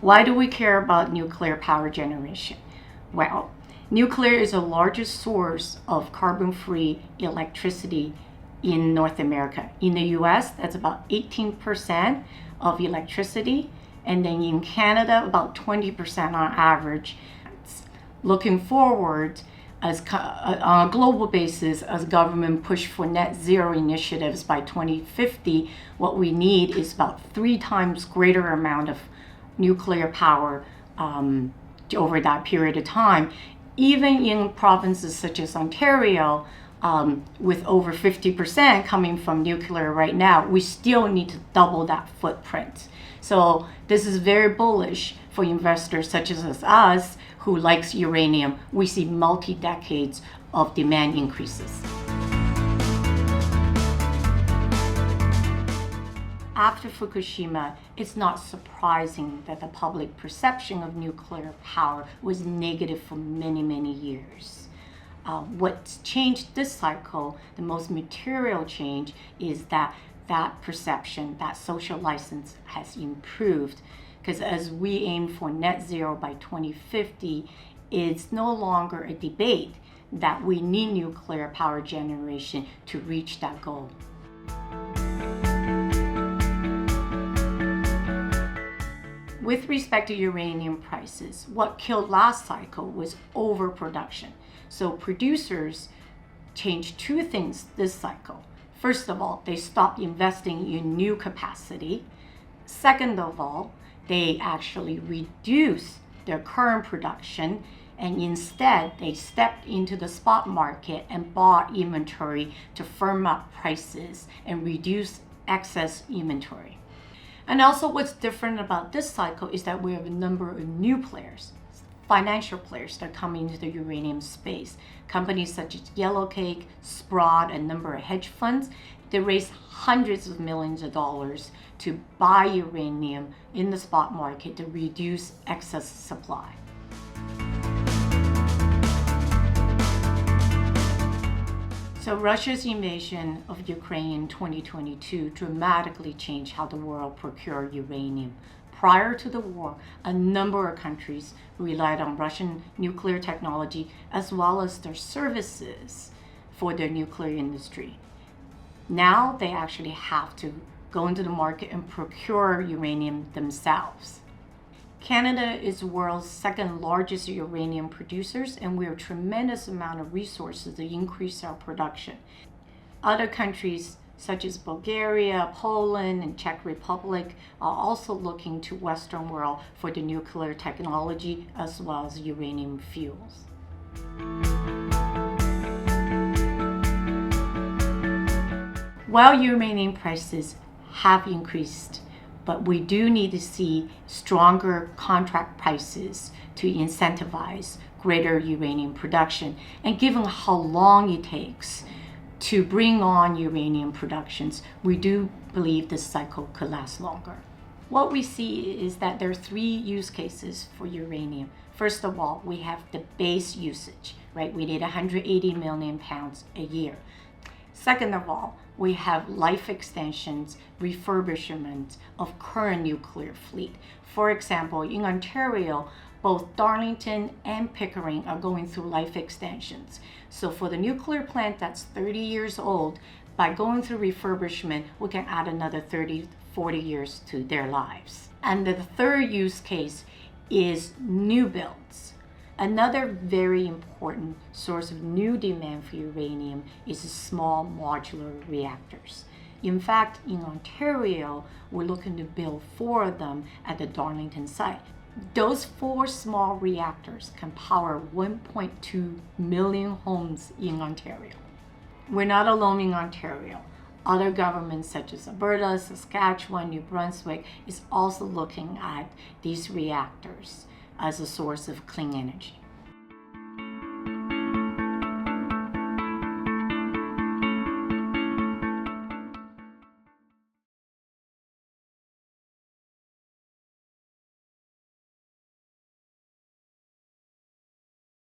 Why do we care about nuclear power generation? Well, nuclear is the largest source of carbon-free electricity in North America. In the US, that's about 18% of electricity, and then in Canada, about 20% on average. Looking forward, on a global basis, as government push for net zero initiatives by 2050, what we need is about 3 times greater amount of nuclear power over that period of time. Even in provinces such as Ontario, with over 50% coming from nuclear right now, we still need to double that footprint. So this is very bullish for investors such as us who likes uranium. We see multi-decades of demand increases. After Fukushima, it's not surprising that the public perception of nuclear power was negative for many, many years. What's changed this cycle, the most material change, is that perception, that social license has improved. Because as we aim for net zero by 2050, it's no longer a debate that we need nuclear power generation to reach that goal. With respect to uranium prices, what killed last cycle was overproduction. So producers changed 2 things this cycle. First of all, they stopped investing in new capacity. Second of all, they actually reduced their current production, and instead they stepped into the spot market and bought inventory to firm up prices and reduce excess inventory. And also what's different about this cycle is that we have a number of new players, financial players that come into the uranium space. Companies such as Yellowcake, Sprott, and a number of hedge funds, they raise hundreds of millions of dollars to buy uranium in the spot market to reduce excess supply. So Russia's invasion of Ukraine in 2022 dramatically changed how the world procured uranium. Prior to the war, a number of countries relied on Russian nuclear technology as well as their services for their nuclear industry. Now they actually have to go into the market and procure uranium themselves. Canada is the world's 2nd largest uranium producers, and we have a tremendous amount of resources to increase our production. Other countries such as Bulgaria, Poland, and Czech Republic are also looking to Western world for the nuclear technology as well as uranium fuels. While uranium prices have increased, but we do need to see stronger contract prices to incentivize greater uranium production. And given how long it takes to bring on uranium productions, we do believe this cycle could last longer. What we see is that there are 3 use cases for uranium. First of all, we have the base usage, right? We need 180 million pounds a year. Second of all, we have life extensions, refurbishment of current nuclear fleet. For example, in Ontario, both Darlington and Pickering are going through life extensions. So for the nuclear plant that's 30 years old, by going through refurbishment, we can add another 30, 40 years to their lives. And the third use case is new builds. Another very important source of new demand for uranium is small modular reactors. In fact, in Ontario, we're looking to build 4 of them at the Darlington site. Those 4 small reactors can power 1.2 million homes in Ontario. We're not alone in Ontario. Other governments such as Alberta, Saskatchewan, New Brunswick is also looking at these reactors as a source of clean energy.